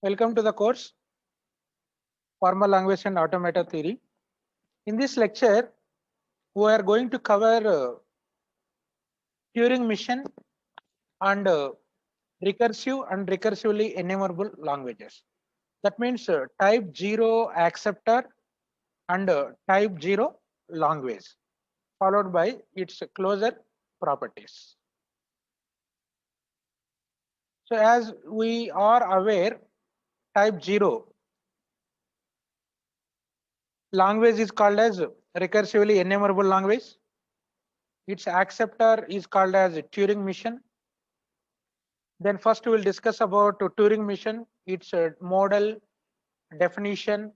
Welcome to the course Formal Language and Automata Theory. In this lecture, we are going to cover Turing machine and recursive and recursively enumerable languages. That means type 0 acceptor and type 0 language, followed by its closure properties. So as we are aware, type 0 language is called as recursively enumerable language. Its acceptor is called as Turing machine. Then first we will discuss about Turing machine, its model, definition,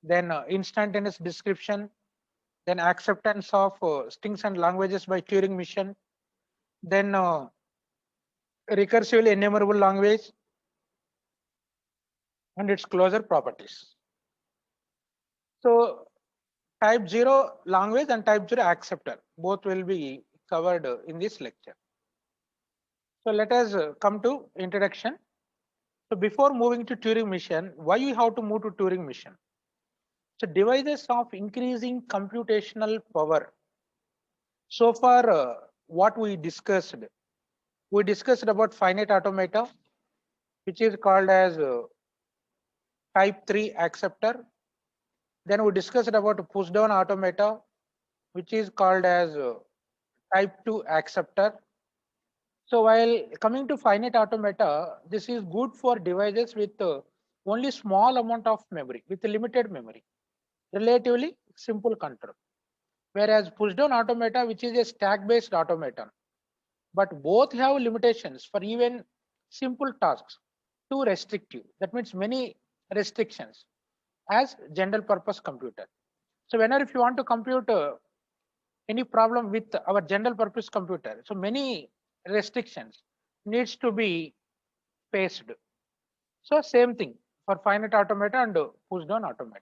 then instantaneous description, then acceptance of strings and languages by Turing machine, then recursively enumerable language and its closure properties. So type 0 language and type 0 acceptor both will be covered in this lecture. So let us come to introduction. So before moving to Turing machine, why we have to move to Turing machine? So devices of increasing computational power. So far, what we discussed about finite automata, which is called as type 3 acceptor. Then we discussed about push down automata, which is called as type 2 acceptor. So while coming to finite automata, this is good for devices with only small amount of memory, with limited memory, relatively simple control. Whereas push down automata, which is a stack based automaton, but both have limitations for even simple tasks, too restrictive. That means many restrictions as general purpose computer. So whenever if you want to compute any problem with our general purpose computer, so many restrictions needs to be faced. So same thing for finite automata and push down automata.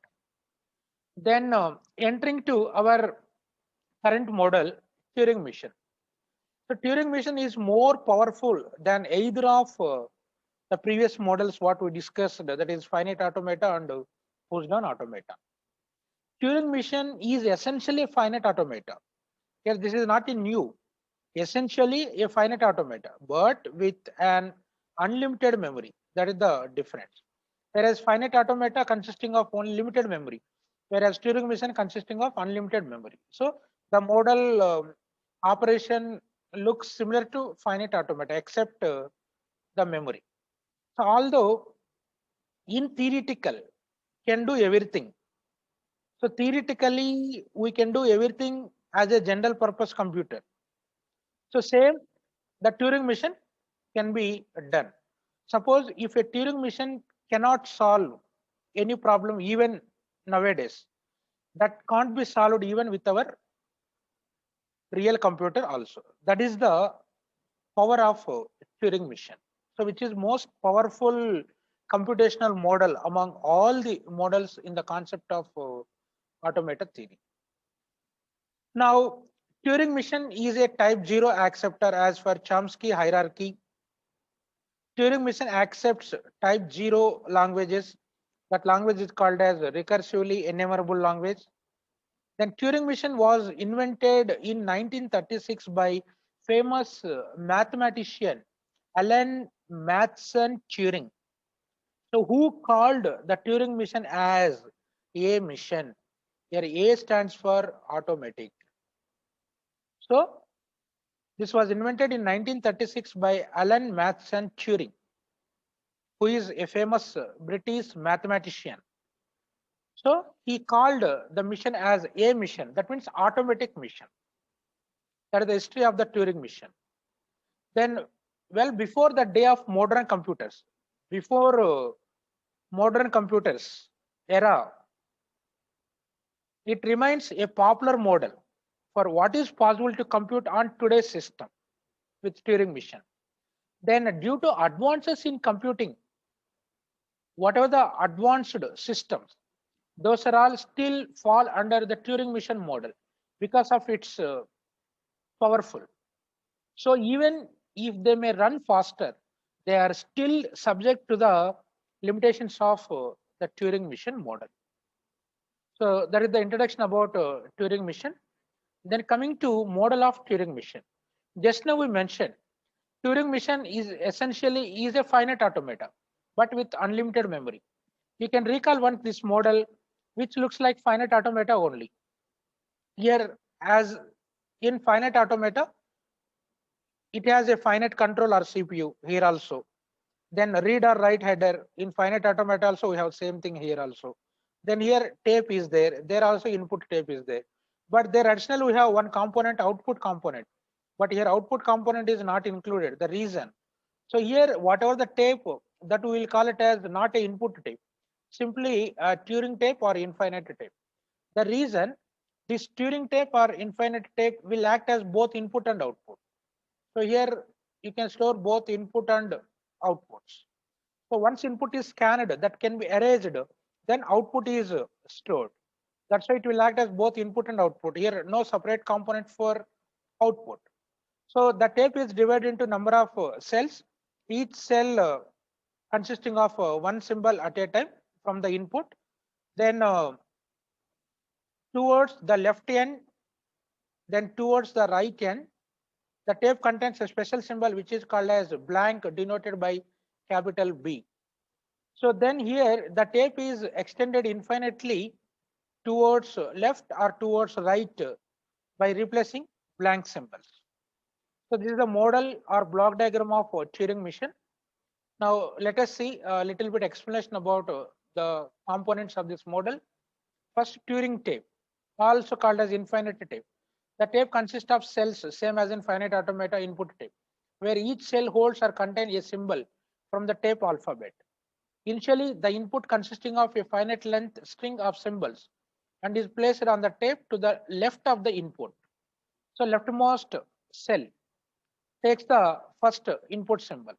Then entering to our current model, Turing machine. So Turing machine is more powerful than either of the previous models what we discussed, that is finite automata and push down automata. Turing machine is essentially a finite automata. Yes, this is not a new, essentially a finite automata, but with an unlimited memory. That is the difference. Whereas finite automata consisting of only limited memory, whereas Turing machine consisting of unlimited memory. So the model operation looks similar to finite automata except the memory. So although in theoretical can do everything. So theoretically we can do everything as a general purpose computer. So same the Turing machine can be done. Suppose if a Turing machine cannot solve any problem even nowadays, that can't be solved even with our real computer also. That is the power of Turing machine. So which is most powerful computational model among all the models in the concept of automata theory. Now Turing machine is a type 0 acceptor as per Chomsky hierarchy. Turing machine accepts type 0 languages. That language is called as recursively enumerable language. Then Turing machine was invented in 1936 by famous mathematician Alan Matheson Turing. So who called the Turing machine as a machine? Here A stands for automatic. So this was invented in 1936 by Alan Matheson Turing, who is a famous British mathematician. So he called the mission as a mission. That means automatic mission. That is the history of the Turing mission. Then, well, before the day of modern computers, before modern computers era, it remains a popular model for what is possible to compute on today's system with Turing mission. Then, due to advances in computing, whatever the advanced systems, those are all still fall under the Turing machine model because of its powerful. So even if they may run faster, they are still subject to the limitations of the Turing machine model. So that is the introduction about Turing machine. Then coming to model of Turing machine. Just now we mentioned Turing machine is essentially is a finite automata, but with unlimited memory. You can recall once this model, which looks like finite automata only. Here, as in finite automata, it has a finite control or CPU here also. Then read or write header in finite automata also we have same thing here also. Then here tape is there. There also input tape is there. But there additionally we have one component output component. But here output component is not included. The reason. So here whatever the tape that we will call it as not a input tape. Simply a Turing tape or infinite tape. The reason this Turing tape or infinite tape will act as both input and output. So here you can store both input and outputs. So once input is scanned, that can be erased, then output is stored. That's why it will act as both input and output. Here, no separate component for output. So the tape is divided into number of cells, each cell consisting of one symbol at a time from the input. Then towards the left end, then towards the right end, the tape contains a special symbol which is called as blank, denoted by capital B. So then here the tape is extended infinitely towards left or towards right by replacing blank symbols. So this is the model or block diagram of Turing machine. Now let us see a little bit explanation about the components of this model. First, Turing tape, also called as infinite tape. The tape consists of cells, same as in finite automata input tape, where each cell holds or contains a symbol from the tape alphabet. Initially, the input consisting of a finite length string of symbols and is placed on the tape to the left of the input. So leftmost cell takes the first input symbol.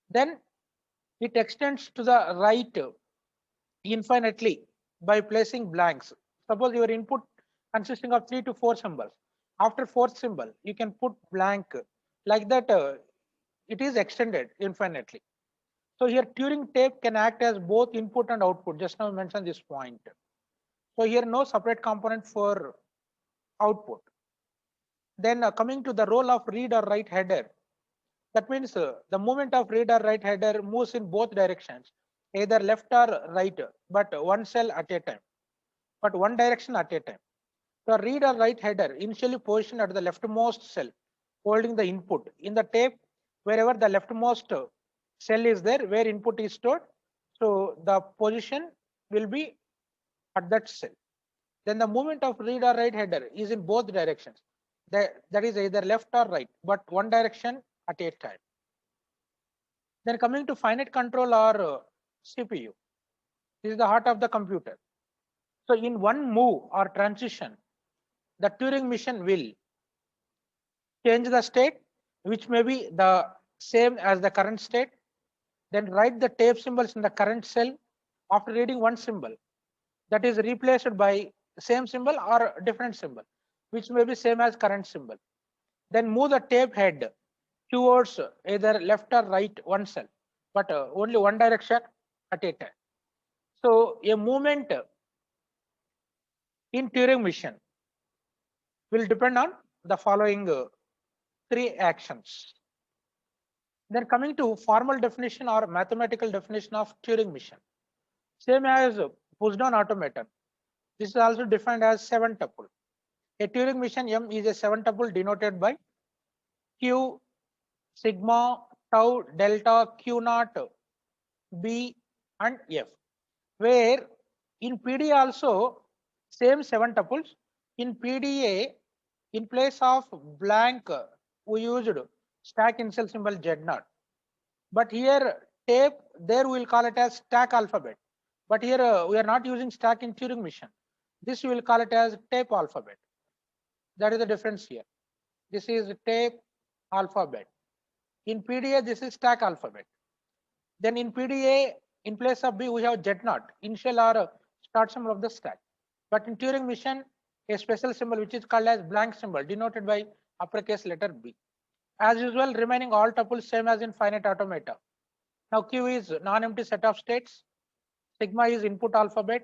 Then it extends to the right infinitely by placing blanks. Suppose your input consisting of 3 to 4 symbols. After fourth symbol, you can put blank. Like that, it is extended infinitely. So here Turing tape can act as both input and output. Just now I mentioned this point. So here no separate component for output. Then coming to the role of read or write header. That means the movement of read or write header moves in both directions, either left or right, but one cell at a time, but one direction at a time. The read or write header initially positioned at the leftmost cell, holding the input in the tape wherever the leftmost cell is there, where input is stored. So the position will be at that cell. Then the movement of read or write header is in both directions. That is either left or right, but one direction at a time. Then coming to finite control or CPU, this is the heart of the computer. So in one move or transition, the Turing machine will change the state, which may be the same as the current state, then write the tape symbols in the current cell. After reading one symbol, that is replaced by same symbol or different symbol, which may be same as current symbol. Then move the tape head towards either left or right one cell, but only one direction at a time. So a movement in Turing machine will depend on the following three actions. Then coming to formal definition or mathematical definition of Turing machine. Same as push-down automaton. This is also defined as 7 tuple. A Turing machine M is a 7 tuple denoted by Q, sigma, tau, delta, Q naught, B, and F. Where in PDA also same 7 tuples. In PDA, in place of blank, we used stack initial symbol Z0. But here tape, there we will call it as stack alphabet. But here we are not using stack in Turing machine. This we will call it as tape alphabet. That is the difference here. This is tape alphabet. In PDA, this is stack alphabet. Then in PDA, in place of B, we have Z0, initial or start symbol of the stack. But in Turing machine, a special symbol which is called as blank symbol denoted by uppercase letter B. As usual, remaining all tuples same as in finite automata. Now Q is non-empty set of states. Sigma is input alphabet,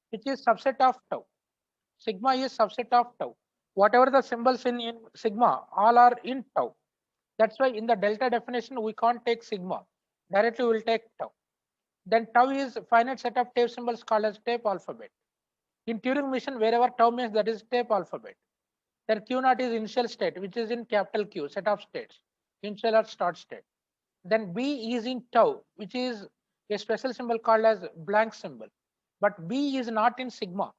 which is subset of tau. Sigma is subset of tau. Whatever the symbols in sigma, all are in tau. That's why in the delta definition, we can't take sigma. Directly we'll take tau. Then tau is finite set of tape symbols called as tape alphabet. In Turing machine, wherever tau means, that is tape alphabet. Then Q naught is initial state, which is in capital Q, set of states, initial or start state. Then B is in tau, which is a special symbol called as blank symbol. But B is not in sigma.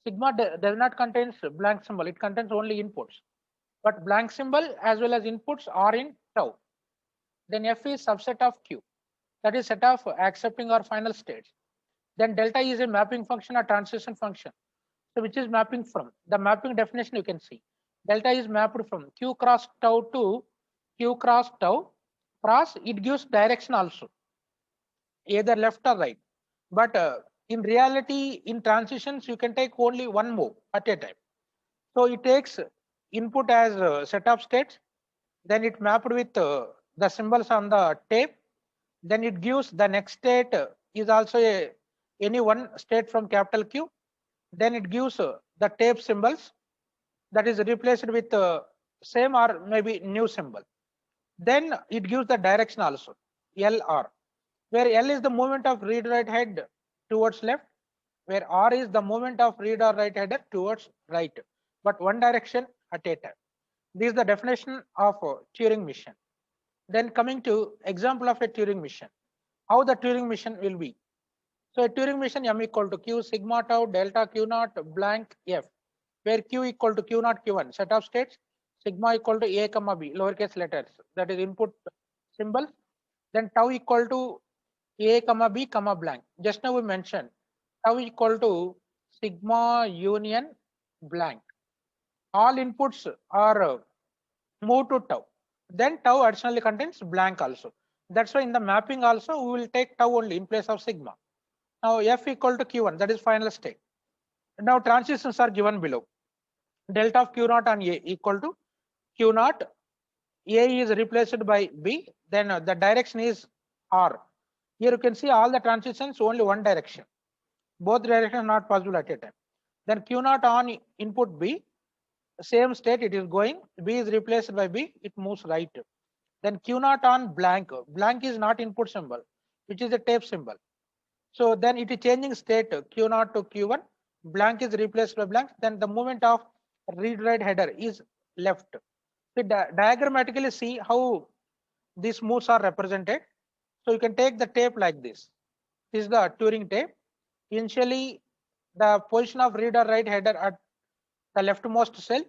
Sigma does not contain blank symbol. It contains only inputs. But blank symbol as well as inputs are in tau. Then F is subset of Q. That is set of accepting or final states. Then delta is a mapping function or transition function. So which is mapping from? The mapping definition you can see. Delta is mapped from Q cross tau to Q cross tau. Cross, it gives direction also, either left or right. But in reality, in transitions, you can take only one move at a time. So it takes input as a set of states, then it mapped with the symbols on the tape, then it gives the next state is also any one state from capital Q, then it gives the tape symbols that is replaced with same or maybe new symbol. Then it gives the direction also, LR, where L is the movement of read write head towards left, where R is the movement of read or write header towards right, but one direction at a time. This is the definition of a Turing machine. Then coming to example of a Turing machine, how the Turing machine will be. So a Turing machine M equal to Q sigma tau delta Q naught blank F, where Q equal to Q naught Q1 set of states, sigma equal to A comma B lowercase letters, that is input symbol. Then tau equal to A comma B comma blank. Just now we mentioned tau equal to sigma union blank. All inputs are moved to tau. Then tau additionally contains blank also. That's why in the mapping also we will take tau only in place of sigma. Now F equal to Q1, that is final state. Now transitions are given below. Delta of Q naught on A equal to Q naught. A is replaced by B, then the direction is R. Here you can see all the transitions only one direction. Both directions not possible at a time. Then Q naught on input B, same state it is going. B is replaced by B, it moves right. Then Q naught on blank. Blank is not input symbol, which is a tape symbol. So then it is changing state Q naught to Q1. Blank is replaced by blank. Then the movement of read write header is left. So diagrammatically see how these moves are represented. So you can take the tape like this. This is the Turing tape. Initially, the position of read or write header at the leftmost cell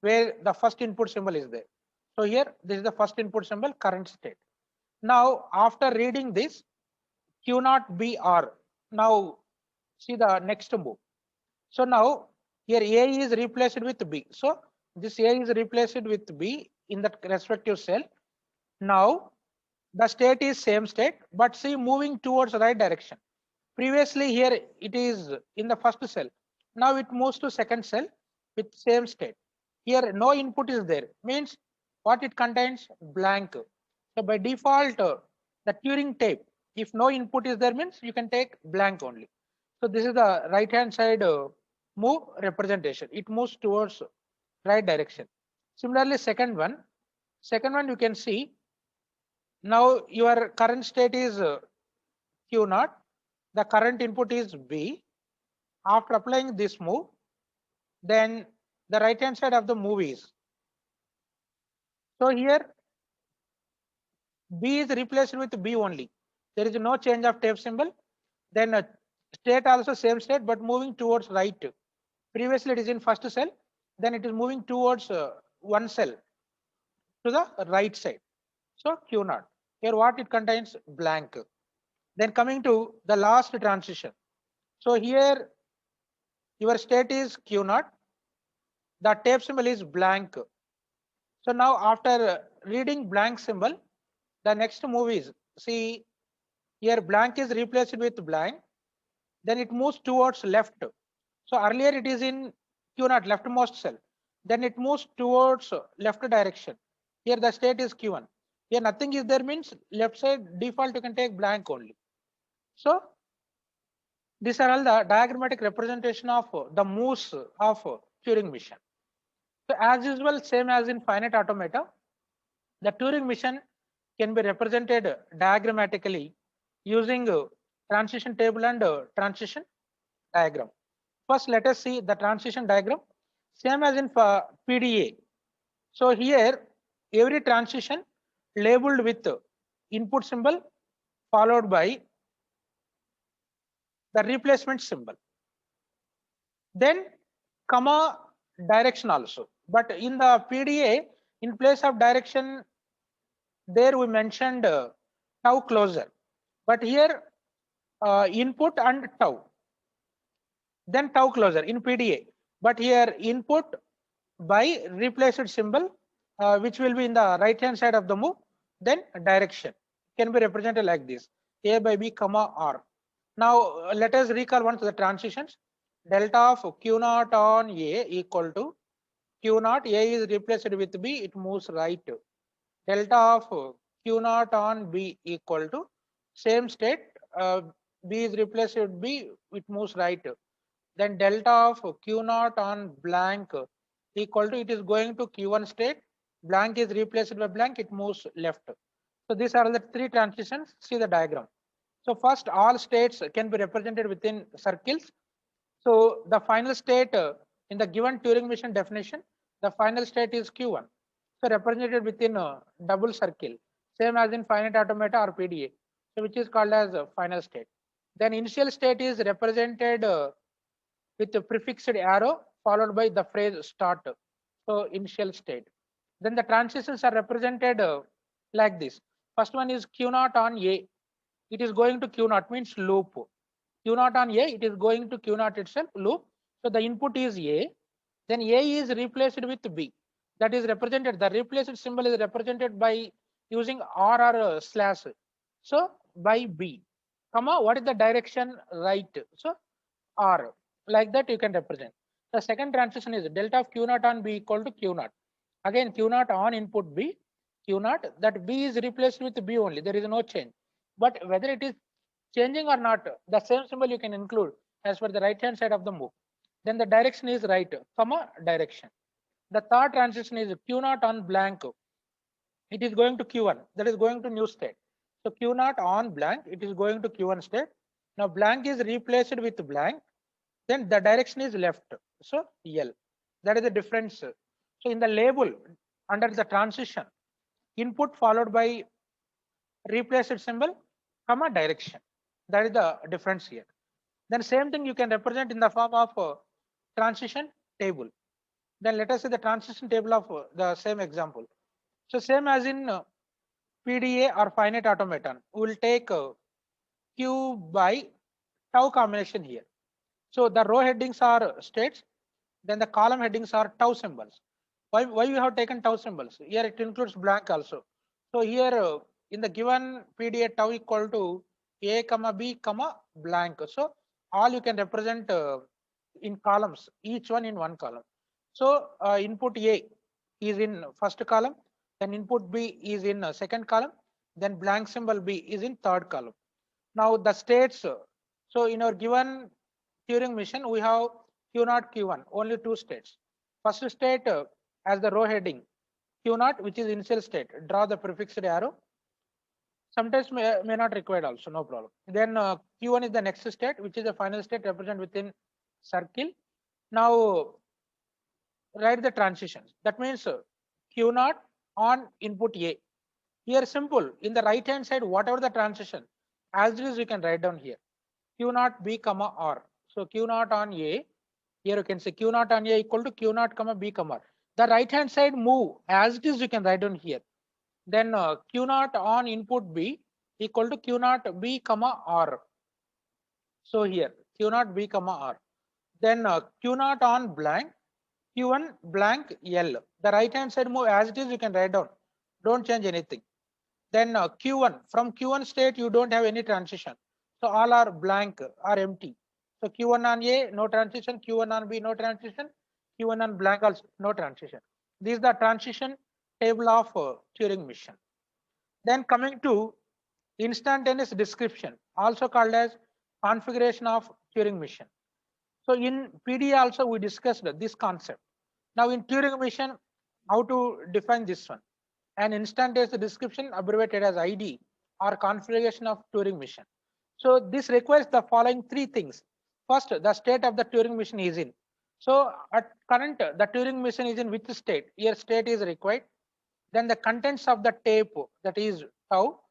where the first input symbol is there. So here, this is the first input symbol, current state. Now, after reading this, Q naught B R. Now, see the next move. So now, here A is replaced with B. So this A is replaced with B in that respective cell. Now, the state is same state, but see moving towards right direction. Previously here it is in the first cell. Now it moves to second cell with same state. Here no input is there, means what it contains? Blank. So by default, the Turing tape, if no input is there, means you can take blank only. So this is the right hand side move representation. It moves towards right direction. Similarly, second one you can see now your current state is Q naught. The current input is B. After applying this move, then the right hand side of the move is. So here B is replaced with B only. There is no change of tape symbol. Then state also same state, but moving towards right. Previously it is in first cell. Then it is moving towards one cell to the right side. So Q naught. Here what it contains? Blank. Then coming to the last transition. So here your state is Q naught. The tape symbol is blank. So now after reading blank symbol, the next move is, see here blank is replaced with blank. Then it moves towards left. So earlier it is in Q naught, leftmost cell. Then it moves towards left direction. Here the state is Q1. Here nothing is there means left side default you can take blank only. So these are all the diagrammatic representation of the MOOCS of Turing machine. So as usual, same as in finite automata, the Turing machine can be represented diagrammatically using transition table and transition diagram. First, let us see the transition diagram, same as in PDA. So here, every transition labeled with input symbol followed by the replacement symbol. Then comma direction also. But in the PDA, in place of direction, there we mentioned tau closure. But here input and tau. Then tau closure in PDA. But here input by replaced symbol, which will be in the right hand side of the move. Then direction can be represented like this: A by B comma R. Now let us recall once the transitions. Delta of Q naught on A equal to Q naught. A is replaced with B, it moves right. Delta of Q naught on B equal to same state. B is replaced with B, it moves right. Then delta of Q naught on blank equal to, it is going to Q1 state. Blank is replaced by blank, it moves left. So these are the three transitions. See the diagram. So first, all states can be represented within circles. So the final state in the given Turing machine definition, the final state is Q1. So represented within a double circle, same as in finite automata or PDA, so which is called as final state. Then initial state is represented with a prefixed arrow followed by the phrase start. So initial state. Then the transitions are represented like this. First one is Q naught on A. It is going to Q naught means loop. Q naught on A, it is going to Q naught itself, loop. So the input is A. Then A is replaced with B. That is represented. The replaced symbol is represented by using R or slash. So by B. Comma, what is the direction? Right. So R. Like that you can represent. The second transition is delta of Q naught on B equal to Q naught. Again Q naught on input B. Q naught, that B is replaced with B only. There is no change. But whether it is changing or not, the same symbol you can include as per the right hand side of the move. Then the direction is right, comma direction. The third transition is Q naught on blank. It is going to Q1, that is going to new state. So Q naught on blank, it is going to Q1 state. Now blank is replaced with blank, then the direction is left. So L, that is the difference. So in the label under the transition, input followed by replaced symbol, comma direction. That is the difference here. Then same thing you can represent in the form of transition table. Then let us see the transition table of the same example. So same as in PDA or finite automaton, we will take Q by tau combination here. So the row headings are states, then the column headings are tau symbols. Why we have taken tau symbols? Here it includes blank also. So here in the given PDA tau equal to A comma B comma blank. So all you can represent in columns, each one in one column. So input A is in first column, then input B is in second column, then blank symbol B is in third column. Now the states, so in our given Turing machine, we have Q naught, Q1, only two states. First state as the row heading, Q naught, which is initial state, draw the prefixed arrow. Sometimes may not required also, no problem. Then Q1 is the next state, which is the final state represented within circle. Now write the transitions. That means Q naught on input A. Here simple, in the right hand side, whatever the transition, as it is you can write down here. Q naught B comma R. So Q naught on A, here you can say Q naught on A equal to Q naught comma B comma R. The right hand side move as it is you can write down here. Then Q naught on input B equal to Q naught B comma R. So here Q naught B comma R. Then Q naught on blank, Q1 blank L. The right hand side move as it is you can write down. Don't change anything. Then Q1, from Q1 state you don't have any transition. So all are blank or empty. So Q1 on A, no transition, Q1 on B, no transition, Q1 on blank also, no transition. This is the transition table of Turing machine. Then coming to instantaneous description, also called as configuration of Turing machine. So in PD also we discussed this concept. Now in Turing machine, how to define this one? An instantaneous description abbreviated as ID or configuration of Turing machine. So this requires the following three things. First, the state of the Turing machine is in. So at current, the Turing machine is in which state? Here state is required. Then the contents of the tape, that is tau.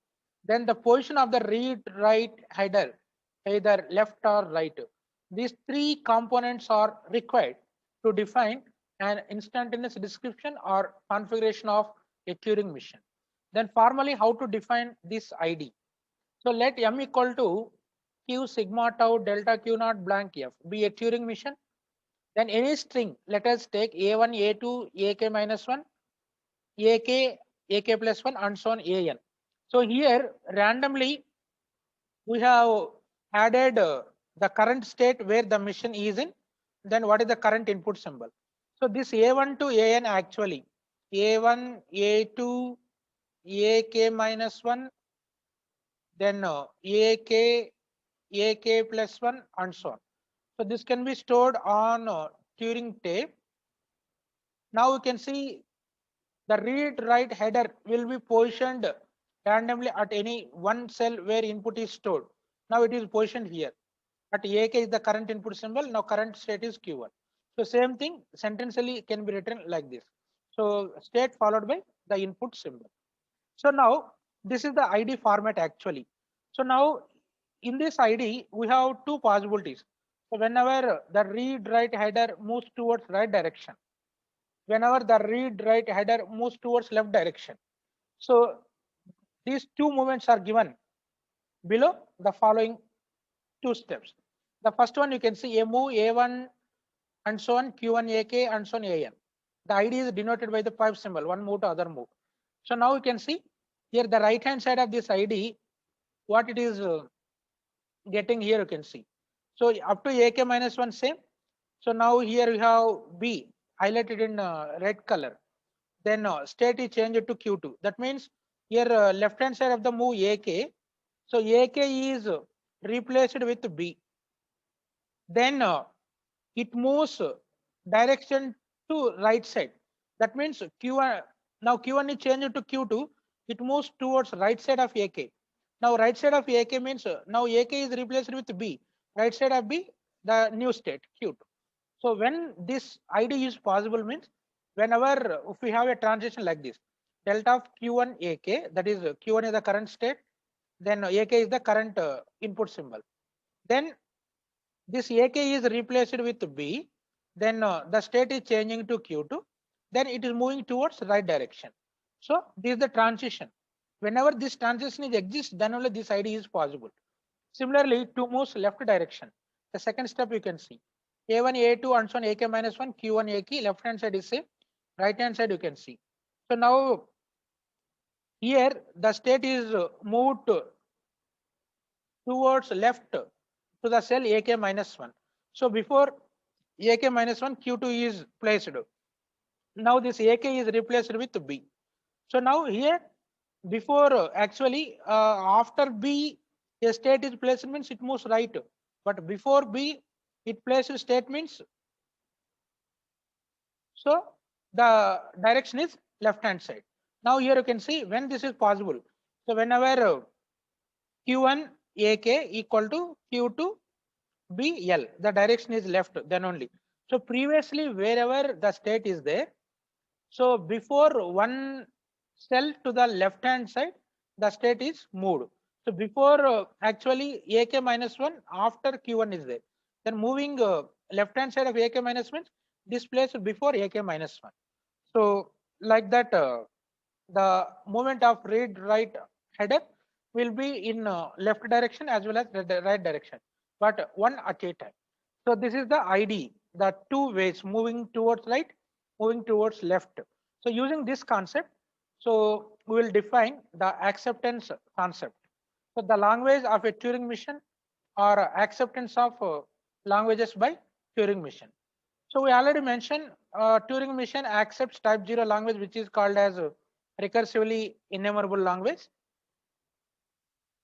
Then the position of the read write header, either left or right. These three components are required to define an instantaneous description or configuration of a Turing machine. Then formally how to define this ID. So let m equal to q sigma tau delta q naught blank f be a Turing machine. Then any string, let us take a1, a2, ak minus 1, ak, ak plus 1 and so on an. So here randomly we have added the current state where the machine is in, then what is the current input symbol. So this a1 to an actually a1, a2, ak minus 1, then ak, ak plus 1 and so on. So this can be stored on Turing tape. Now you can see the read write header will be positioned randomly at any one cell where input is stored. Now it is positioned here. At AK is the current input symbol. Now current state is Q1. So same thing sentencially can be written like this. So state followed by the input symbol. So now this is the ID format actually. So now in this ID we have two possibilities. So whenever the read write header moves towards right direction, whenever the read write header moves towards left direction. So these two movements are given below the following two steps. The first one you can see a move a1 and so on q1 ak and so on an. The ID is denoted by the pipe symbol, one move to other move. So now you can see here the right hand side of this ID, what it is getting here you can see. So up to ak minus 1 same. So now here we have B highlighted in red color. Then state is changed to Q2. That means here left hand side of the move AK. So AK is replaced with B. Then it moves direction to right side. That means Q1, now Q1 is changed to Q2. It moves towards right side of AK. Now right side of AK means now AK is replaced with B. Right side of B, the new state Q2. So when this ID is possible means whenever if we have a transition like this, delta of Q1 AK, that is Q1 is the current state, then AK is the current input symbol. Then this AK is replaced with B, then the state is changing to Q2, then it is moving towards right direction. So this is the transition. Whenever this transition is exists, then only this ID is possible. Similarly, to move left direction, the second step you can see a1, a2 and so on ak minus 1, q1, ak, left hand side is same, right hand side you can see. So now here the state is moved towards left to the cell ak minus 1. So before ak minus 1, q2 is placed. Now this ak is replaced with b. So now here before actually after b a state is placed means it moves right, but before b it placed state means so the direction is left hand side. Now here you can see when this is possible. So whenever q1 ak equal to q2 bl, the direction is left then only. So previously wherever the state is there, so before one cell to the left hand side, the state is moved. So before actually ak minus 1, after q1 is there. Then moving left hand side of ak minus means this place before ak minus 1. So like that the movement of read write header will be in left direction as well as right direction, but one at a time. So this is the ID, the two ways moving towards right, moving towards left. So using this concept, so we will define the acceptance concept. So the language of a Turing machine or acceptance of languages by Turing machine. So we already mentioned Turing machine accepts type 0 language which is called as recursively enumerable language.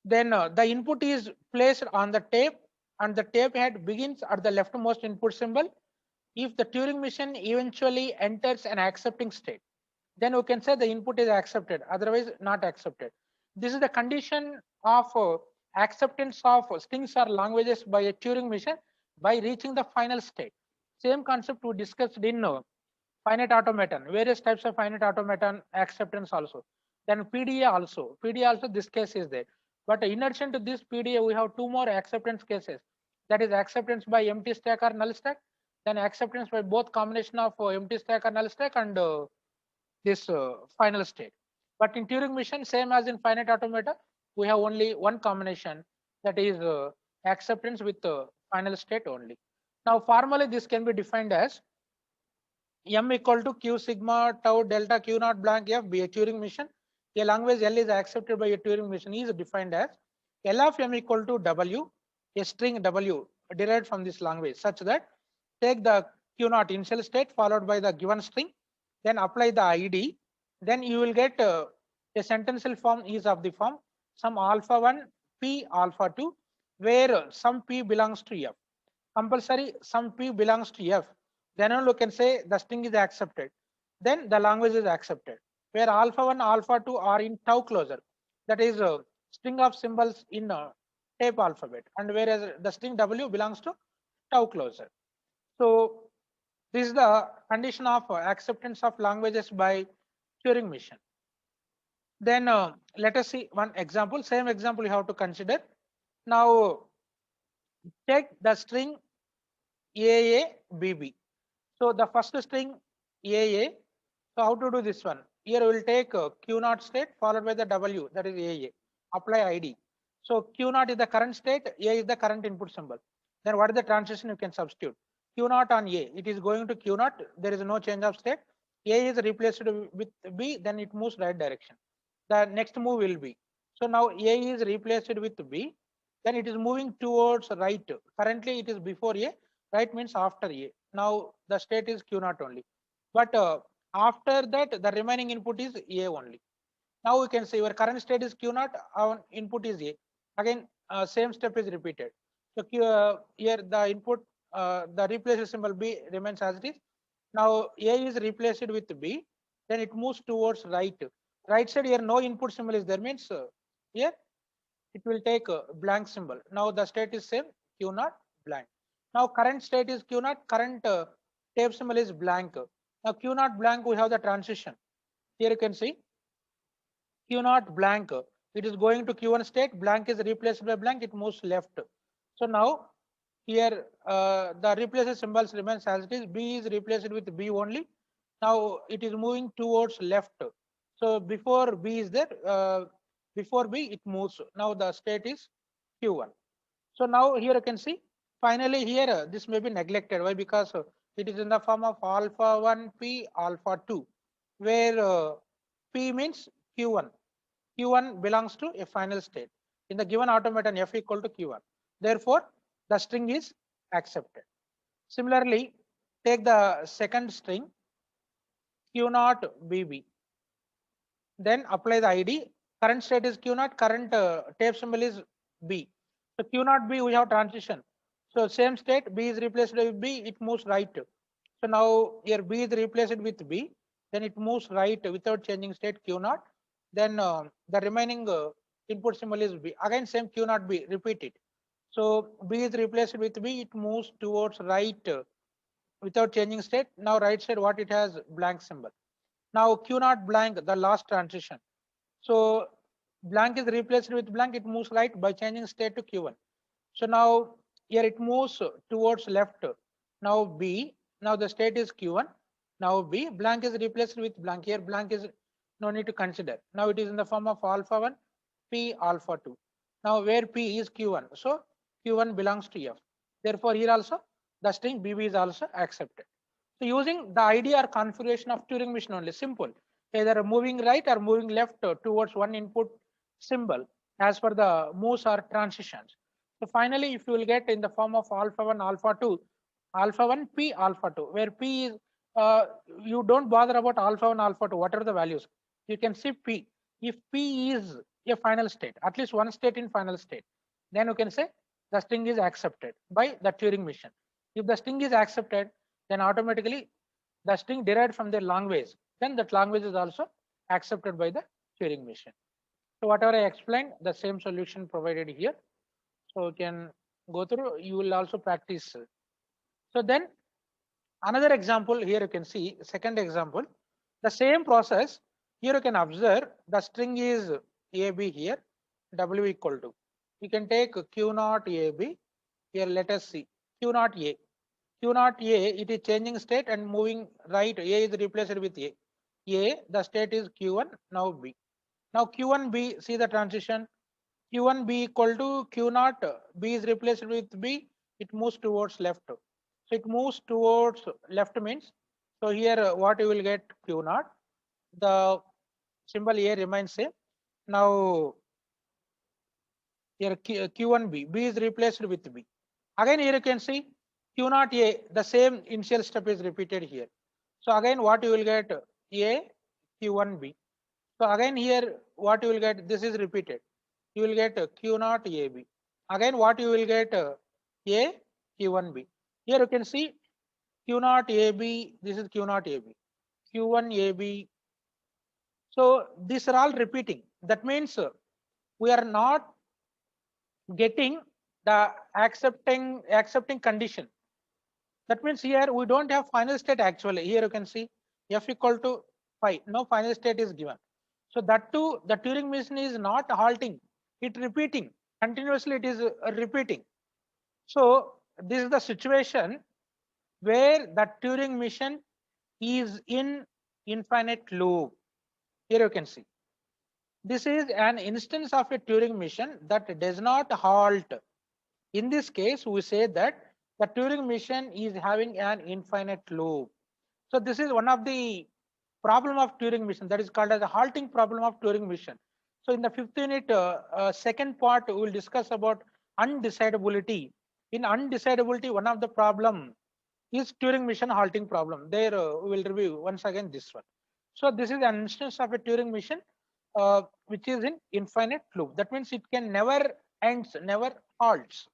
Then the input is placed on the tape, and the tape head begins at the leftmost input symbol. If the Turing machine eventually enters an accepting state, then we can say the input is accepted, otherwise not accepted. This is the condition of acceptance of strings or languages by a Turing machine by reaching the final state. Same concept we discussed in finite automaton, various types of finite automaton acceptance also. Then PDA also. PDA also this case is there. But in addition to this PDA, we have two more acceptance cases. That is acceptance by empty stack or null stack. Then acceptance by both combination of empty stack or null stack and this final state. But in Turing machine, same as in finite automata, we have only one combination, that is acceptance with final state only. Now formally this can be defined as M equal to Q sigma tau delta Q naught blank F be a Turing machine. A language L is accepted by a Turing machine is defined as L of M equal to W, a string W derived from this language, such that take the Q naught initial state followed by the given string, then apply the ID, then you will get a sentencial form is of the form some alpha 1 P alpha 2, where some P belongs to F. Compulsory some P belongs to F, then only you can say the string is accepted. Then the language is accepted. Where alpha 1, alpha 2 are in tau closure, that is a string of symbols in tape alphabet, and whereas the string W belongs to tau closure. So this is the condition of acceptance of languages by Turing machine. Then let us see one example. Same example you have to consider. Now take the string AABB. So the first string AA. So how to do this one? Here we will take Q naught state followed by the W, that is AA. Apply ID. So Q naught is the current state, A is the current input symbol. Then what is the transition you can substitute? Q naught on A, it is going to Q naught. There is no change of state. A is replaced with B, then it moves right direction. The next move will be. So now A is replaced with B, then it is moving towards right. Currently it is before A, right means after A. Now the state is Q naught only. But after that, the remaining input is A only. Now we can say your current state is Q naught, our input is A. Again, same step is repeated. So here the input, the replace symbol B remains as it is. Now A is replaced with B, then it moves towards right. Right side here no input symbol is there, means here it will take a blank symbol. Now the state is same, Q naught blank. Now current state is Q naught, current tape symbol is blank. Now Q naught blank, we have the transition. Here you can see Q naught blank. It is going to Q1 state, blank is replaced by blank, it moves left. So now here the replaces symbols remains as it is. B is replaced with B only. Now it is moving towards left. So before B is there, before B it moves. Now the state is Q1. So now here you can see finally here this may be neglected. Why? Because it is in the form of alpha 1 P alpha 2, where P means Q1. Q1 belongs to a final state. In the given automaton F equal to Q1. Therefore, the string is accepted. Similarly, take the second string Q naught BB. Then apply the ID. Current state is Q naught, current tape symbol is B. So Q naught B, we have transition. So same state, B is replaced with B, it moves right. So now here B is replaced with B, then it moves right without changing state Q naught. Then the remaining input symbol is B. Again same Q naught B, repeat it. So B is replaced with B, it moves towards right without changing state. Now right side what it has, blank symbol. Now Q naught blank, the last transition. So blank is replaced with blank, it moves right by changing state to Q1. So now here it moves towards left. Now B, now the state is Q1. Now B, blank is replaced with blank. Here blank is no need to consider. Now it is in the form of alpha 1, P alpha 2. Now where P is Q1. So Q1 belongs to F. Therefore here also the string BB is also accepted. So using the idea or configuration of Turing machine only, simple, either moving right or moving left towards one input symbol as per the moves or transitions. So finally, if you will get in the form of alpha 1, alpha 2, alpha 1, P alpha 2, where P is, you don't bother about alpha 1, alpha 2, whatever the values. You can see P. If P is a final state, at least one state in final state, then you can say the string is accepted by the Turing machine. If the string is accepted, then automatically the string derived from the language, then that language is also accepted by the Turing machine. So whatever I explained, the same solution provided here. So you can go through, you will also practice. So then another example here you can see, second example, the same process. Here you can observe the string is AB here, W equal to. You can take Q naught AB. Here let us see Q naught A. Q naught A, it is changing state and moving right. A is replaced with A. A, the state is Q1, now B. Now Q1B, see the transition. Q1B equal to Q naught, B is replaced with B, it moves towards left. So it moves towards left means, so here what you will get Q naught, the symbol A remains same. Now here Q1B, B is replaced with B. Again here you can see Q naught A, the same initial step is repeated here. So again what you will get A, Q1B. So again here what you will get, this is repeated. You will get Q naught AB. Again what you will get A, Q1B. Here you can see Q naught AB, this is Q naught AB. Q1 AB. So these are all repeating. That means we are not getting the accepting condition. That means here we don't have final state actually. Here you can see F equal to 5. No final state is given. So that too, the Turing machine is not halting. It repeating continuously. It is repeating. So this is the situation where the Turing machine is in infinite loop. Here you can see. This is an instance of a Turing machine that does not halt. In this case, we say that the Turing machine is having an infinite loop. So this is one of the problem of Turing machine, that is called as a halting problem of Turing machine. So in the 5th unit, second part, we will discuss about undecidability. In undecidability, one of the problem is Turing machine halting problem. There we will review once again this one. So this is an instance of a Turing machine which is in infinite loop. That means it can never ends, never halts.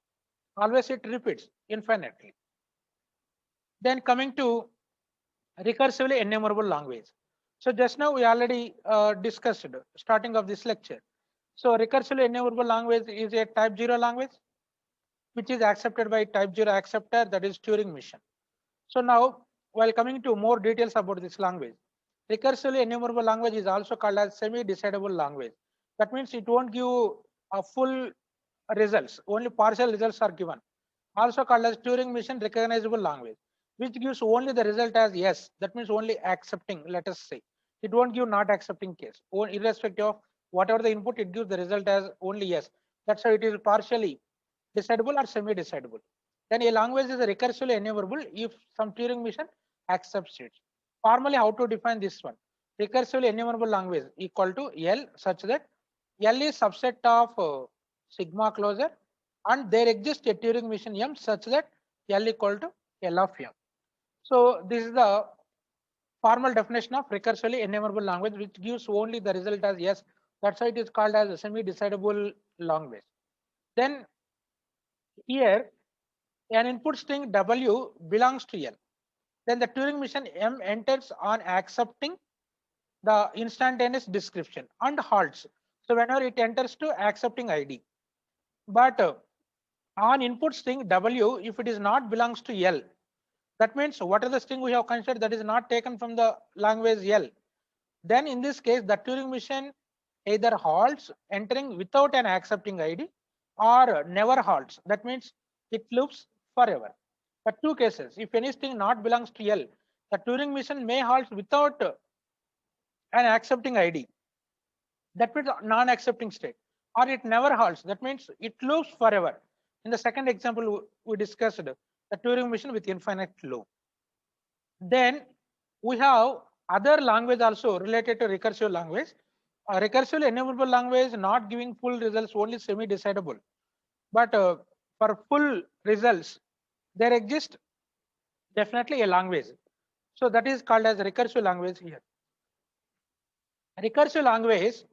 Always it repeats infinitely. Then coming to recursively enumerable language. So just now we already discussed starting of this lecture. So recursively enumerable language is a type 0 language which is accepted by type 0 acceptor, that is Turing machine. So now while coming to more details about this language, recursively enumerable language is also called as semi-decidable language. That means it won't give a full results, only partial results are given. Also called as Turing machine recognizable language, which gives only the result as yes. That means only accepting, let us say. It won't give not accepting case. Irrespective of whatever the input, it gives the result as only yes. That's how it is partially decidable or semi-decidable. Then a language is recursively enumerable if some Turing machine accepts it. Formally, how to define this one? Recursively enumerable language equal to L such that L is subset of sigma closure, and there exists a Turing machine M such that L equal to L of M. So this is the formal definition of recursively enumerable language, which gives only the result as yes. That's why it is called as a semi-decidable language. Then here an input string W belongs to L. Then the Turing machine M enters on accepting the instantaneous description and halts. So whenever it enters to accepting ID, but on input string W, if it is not belongs to L, that means what are the string we have considered that is not taken from the language L, then in this case the Turing machine either halts entering without an accepting ID or never halts. That means it loops forever. The two cases, if any string not belongs to L, the Turing machine may halt without an accepting ID. That means non-accepting state, or it never halts. That means it loops forever. In the second example, we discussed the Turing machine with infinite loop. Then we have other language also related to recursive language. Recursively enumerable language not giving full results, only semi-decidable. But for full results, there exists definitely a language. So that is called as recursive language here. Recursive language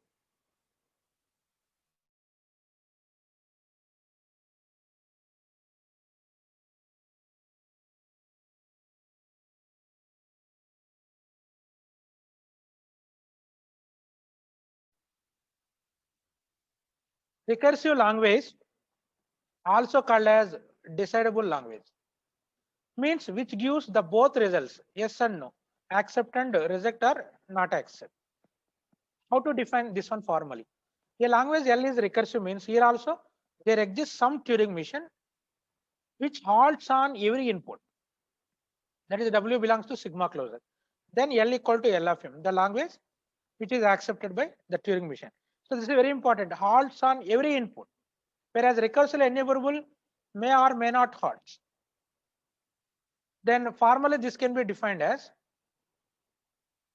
Recursive language, also called as decidable language, means which gives the both results yes and no, accept and reject or not accept. How to define this one formally? A language L is recursive means here also there exists some Turing machine which halts on every input. That is W belongs to sigma closure. Then L equal to L of M, the language which is accepted by the Turing machine. So this is very important. Halts on every input, whereas recursively enumerable may or may not halt. Then formally this can be defined as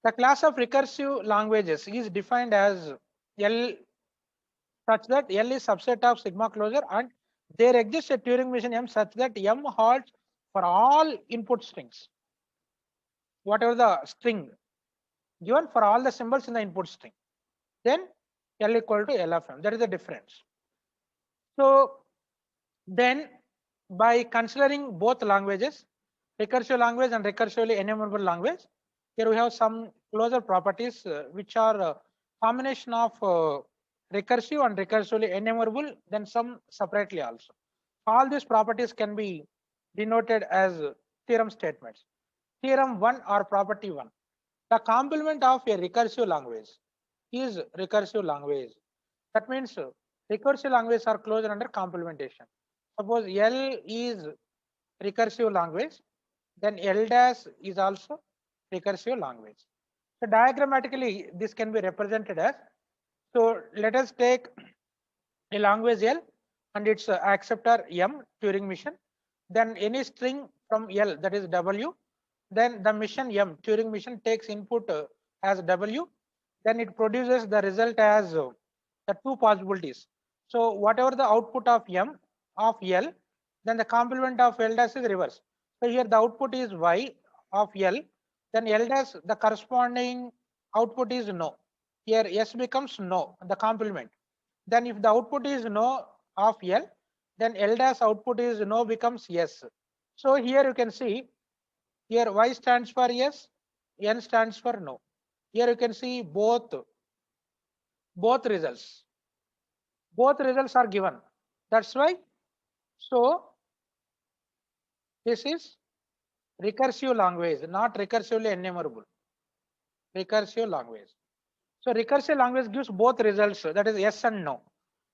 the class of recursive languages is defined as L such that L is subset of sigma closure and there exists a Turing machine M such that M halts for all input strings, whatever the string given for all the symbols in the input string. Then L equal to L of M. That is the difference. So then by considering both languages, recursive language and recursively enumerable language, here we have some closure properties which are a combination of recursive and recursively enumerable, then some separately also. All these properties can be denoted as theorem statements. Theorem 1 or property 1. The complement of a recursive language is recursive language. That means recursive languages are closed under complementation. Suppose L is recursive language, then L dash is also recursive language. So diagrammatically, this can be represented as, so let us take a language L and its acceptor M, Turing machine. Then any string from L, that is W, then the machine M, Turing machine, takes input as W, then it produces the result as the two possibilities. So whatever the output of M of L, then the complement of L dash is reverse. So here the output is Y of L, then L dash, the corresponding output is no. Here S becomes no, the complement. Then if the output is no of L, then L dash output is no becomes yes. So here you can see, here Y stands for yes, N stands for no. Here you can see both results. Both results are given. That's why. So this is recursive language, not recursively enumerable. Recursive language. So recursive language gives both results, that is yes and no.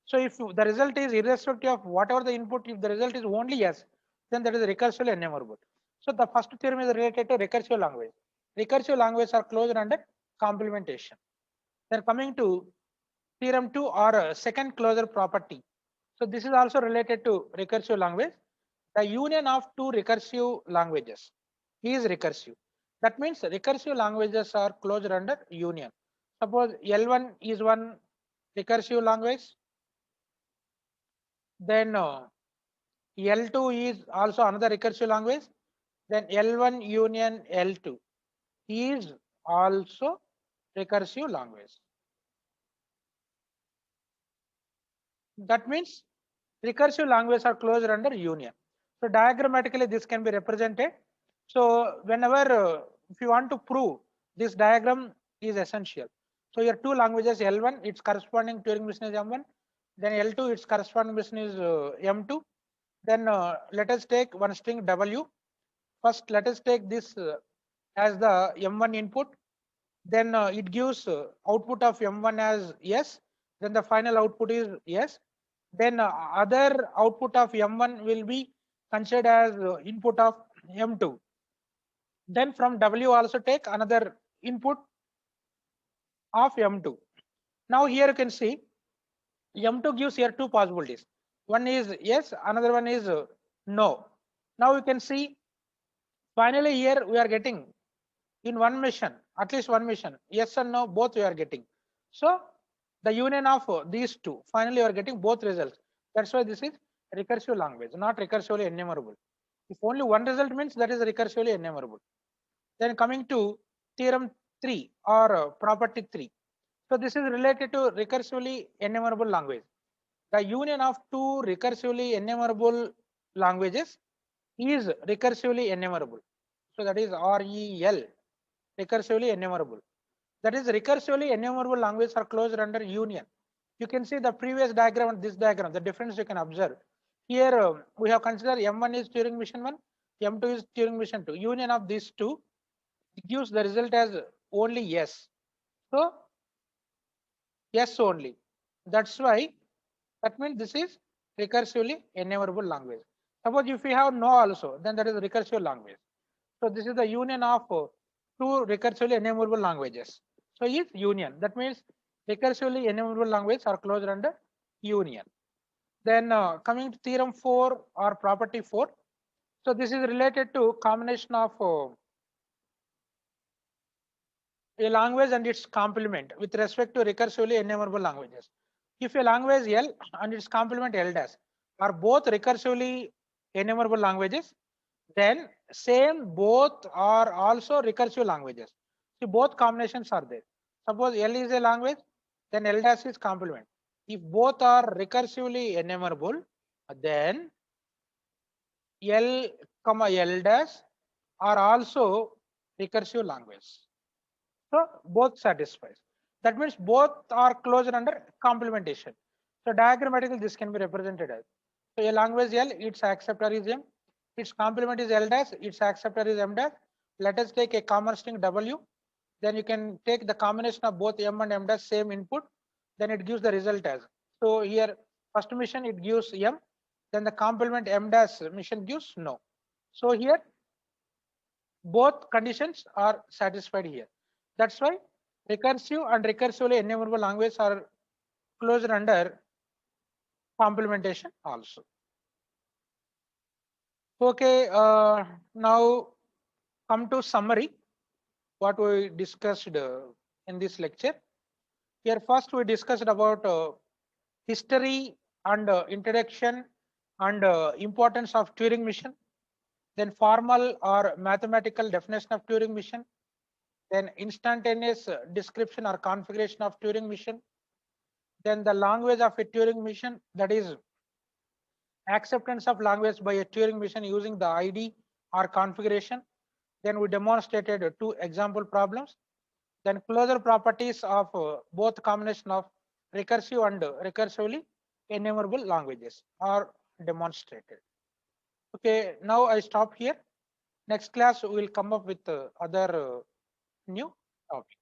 So if the result is irrespective of whatever the input, if the result is only yes, then that is recursively enumerable. So the first theorem is related to recursive language. Recursive languages are closed under complementation. Then coming to theorem 2 or second closure property. So this is also related to recursive language. The union of two recursive languages is recursive. That means recursive languages are closed under union. Suppose L1 is one recursive language, then L2 is also another recursive language, then L1 union L2 is also recursive language. That means recursive languages are closed under union. So diagrammatically this can be represented. So whenever if you want to prove, this diagram is essential. So your two languages L1, its corresponding Turing machine is M1, then L2, its corresponding machine is M2. Then let us take one string W. First let us take this as the M1 input. Then it gives output of M1 as yes. Then the final output is yes. Then other output of M1 will be considered as input of M2. Then from W also take another input of M2. Now here you can see M2 gives here two possibilities. One is yes, another one is no. Now you can see finally here we are getting in one mission, at least one mission, yes and no, both we are getting. So the union of these two, finally you are getting both results. That's why this is recursive language, not recursively enumerable. If only one result means that is recursively enumerable. Then coming to theorem 3 or property 3. So this is related to recursively enumerable language. The union of two recursively enumerable languages is recursively enumerable. So that is REL, recursively enumerable. That is recursively enumerable languages are closed under union. You can see the previous diagram and this diagram, the difference you can observe. Here we have considered M1 is Turing Machine 1, M2 is Turing Machine 2. Union of these two gives the result as only yes. So yes only. That's why that means this is recursively enumerable language. Suppose if we have no also, then that is recursive language. So this is the union of two recursively enumerable languages. So is union. That means recursively enumerable languages are closed under union. Then coming to theorem 4 or property 4. So this is related to combination of a language and its complement with respect to recursively enumerable languages. If a language L and its complement L dash are both recursively enumerable languages, then same both are also recursive languages. See, both combinations are there. Suppose L is a language, then L dash is complement. If both are recursively enumerable, then L comma L dash are also recursive language. So both satisfies. That means both are closed under complementation. So diagrammatically this can be represented as. So a language L, its acceptor is M, its complement is L dash, its acceptor is M dash. Let us take a common string W. Then you can take the combination of both M and M dash same input. Then it gives the result as. So here first mission it gives M. Then the complement M dash mission gives no. So here both conditions are satisfied here. That's why recursive and recursively enumerable languages are closed under complementation also. Okay, now come to summary what we discussed in this lecture. Here first we discussed about history and introduction and importance of Turing machine, then formal or mathematical definition of Turing machine, then instantaneous description or configuration of Turing machine, then the language of a Turing machine, that is acceptance of language by a Turing machine using the ID or configuration. Then we demonstrated two example problems. Then closure properties of both combination of recursive and recursively enumerable languages are demonstrated. Okay, now I stop here. Next class we will come up with other new topics.